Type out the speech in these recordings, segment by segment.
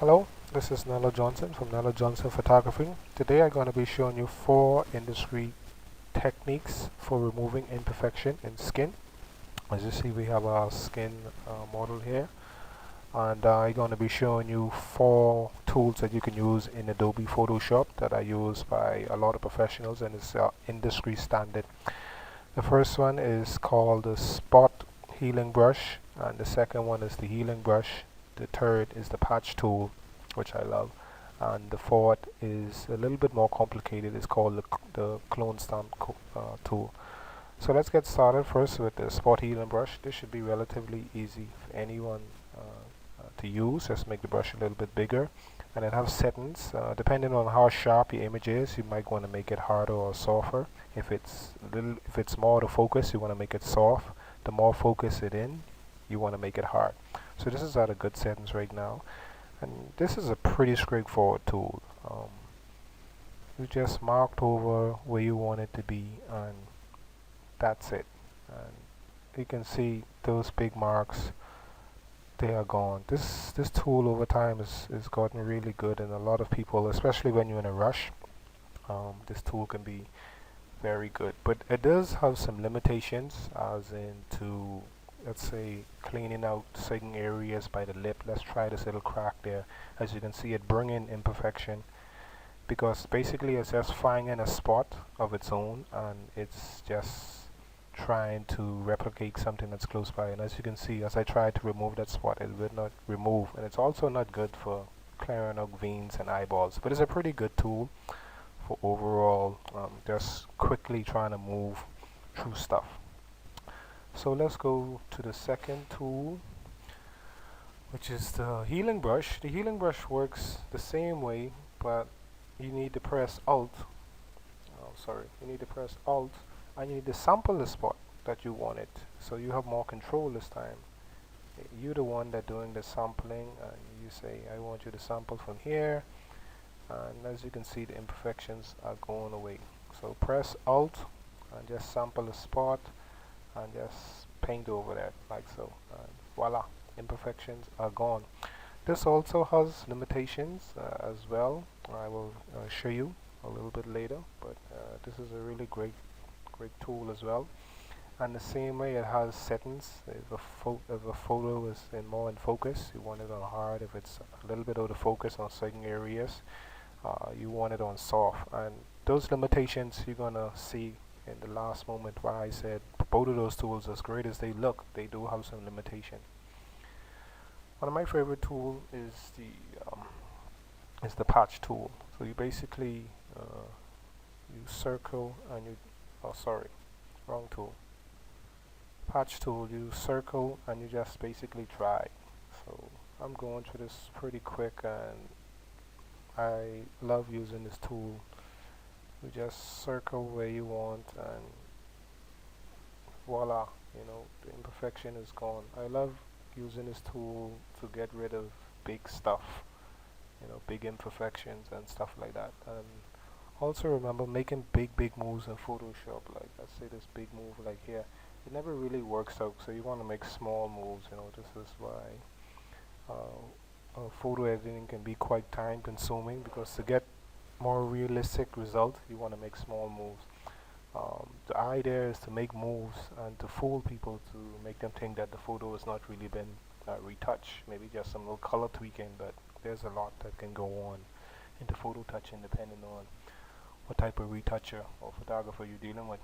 Hello, this is Nello Johnson from Nello Johnson Photography. Today I'm going to be showing you 4 industry techniques for removing imperfection in skin. As you see, we have our skin model here, and I'm going to be showing you 4 tools that you can use in Adobe Photoshop that are used by a lot of professionals, and it's industry standard. The first one is called the spot healing brush, and the second one is the healing brush. The third is the patch tool, which I love, and the fourth is a little bit more complicated. It's called the clone stamp tool. So let's get started first with the spot healing brush. This should be relatively easy for anyone to use. Just make the brush a little bit bigger, and it has settings. Depending on how sharp your image is, you might want to make it harder or softer. If it's more to focus, you want to make it soft. The more focus it in, you want to make it hard. So this is at a good settings right now, and this is a pretty straightforward tool. You just marked over where you want it to be, and that's it. And you can see those big marks, they are gone. This tool over time is gotten really good, and a lot of people, especially when you're in a rush, this tool can be very good. But it does have some limitations, as in to, let's say, cleaning out certain areas by the lip. Let's try this little crack there. As you can see, it brings in imperfection, because basically it's just finding a spot of its own, and it's just trying to replicate something that's close by. And as you can see, as I try to remove that spot, it will not remove, and it's also not good for clearing out veins and eyeballs. But it's a pretty good tool for overall just quickly trying to move through stuff. So let's go to the second tool, which is the healing brush. The healing brush works the same way, but you need to press Alt. You need to press Alt, and you need to sample the spot that you want it, so you have more control this time. You're the one that's doing the sampling, and you say, I want you to sample from here, and as you can see, the imperfections are going away. So press Alt and just sample the spot and just paint over that like so, and voila, imperfections are gone. This also has limitations as well. I will show you a little bit later, but this is a really great tool as well. And the same way, it has settings. If a photo is more in focus, you want it on hard. If it's a little bit out of focus on certain areas, you want it on soft. And those limitations you're gonna see in the last moment, why I said both of those tools, as great as they look, they do have some limitation. One of my favorite tool is the patch tool. So you basically you circle and you wrong tool. Patch tool, you circle and you just basically drag. So I'm going through this pretty quick, and I love using this tool. You just circle where you want, and voila, the imperfection is gone. I love using this tool to get rid of big stuff, big imperfections and stuff like that. And also remember, making big moves in Photoshop, like let's say this big move like here, it never really works out. So you want to make small moves. This is why photo editing can be quite time consuming, because to get more realistic result, you want to make small moves. The idea is to make moves and to fool people, to make them think that the photo has not really been retouched, maybe just some little color tweaking, but there's a lot that can go on into photo touching depending on what type of retoucher or photographer you're dealing with.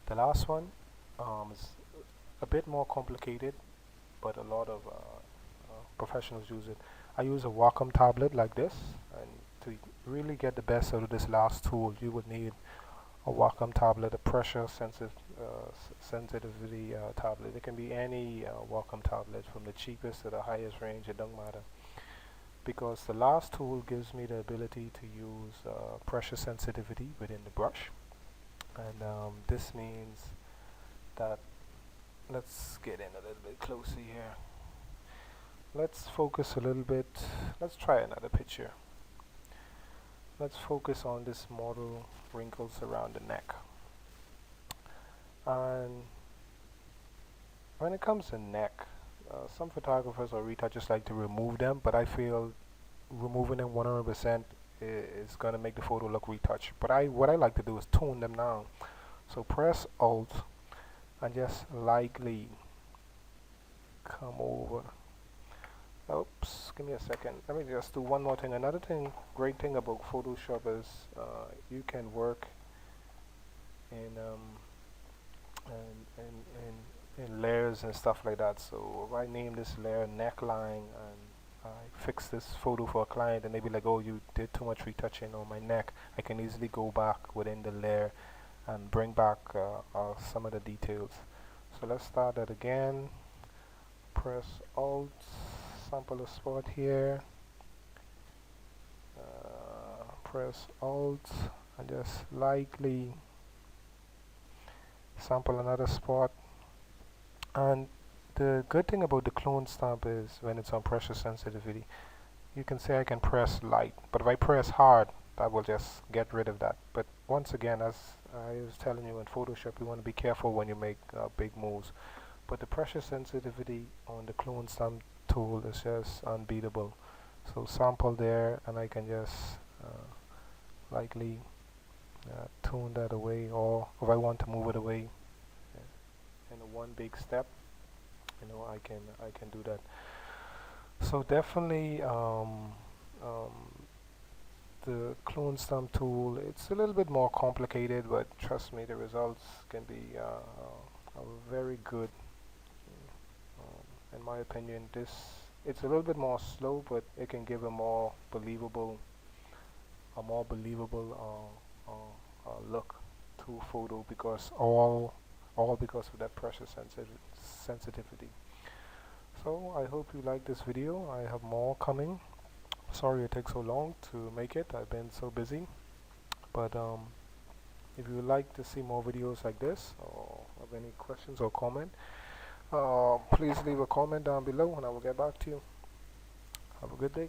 The last one is a bit more complicated, but a lot of professionals use it. I use a Wacom tablet like this, and to really get the best out of this last tool, you would need a Wacom tablet, a pressure sensitivity tablet. It can be any Wacom tablet, from the cheapest to the highest range, it don't matter. Because the last tool gives me the ability to use pressure sensitivity within the brush. And this means that, let's get in a little bit closer here. Let's focus a little bit. Let's try another picture. Let's focus on this model, wrinkles around the neck. And when it comes to neck, some photographers or retouchers like to remove them, but I feel removing them 100% is gonna make the photo look retouched. But what I like to do is tone them down. So press Alt and just lightly come over. Oops, give me a second. Let me just do one more thing. Another thing, great thing about Photoshop is you can work in in layers and stuff like that. So if I name this layer neckline and I fix this photo for a client and they be like, oh, you did too much retouching on my neck, I can easily go back within the layer and bring back some of the details. So let's start that again. Press Alt, sample a spot here, press Alt and just lightly sample another spot. And the good thing about the clone stamp is when it's on pressure sensitivity, you can say I can press light, but if I press hard, that will just get rid of that. But once again, as I was telling you, in Photoshop you want to be careful when you make big moves. But the pressure sensitivity on the clone stamp tool is just unbeatable. So sample there, and I can just lightly tune that away, or if I want to move it away in a one big step, I can do that. So definitely the clone stamp tool, it's a little bit more complicated, but trust me, the results can be very good. In my opinion, it's a little bit more slow, but it can give a more believable look to a photo, because all because of that pressure sensitivity. So I hope you like this video. I have more coming. Sorry it takes so long to make it. I've been so busy. But if you would like to see more videos like this, or have any questions or comment, please leave a comment down below and I will get back to you. Have a good day.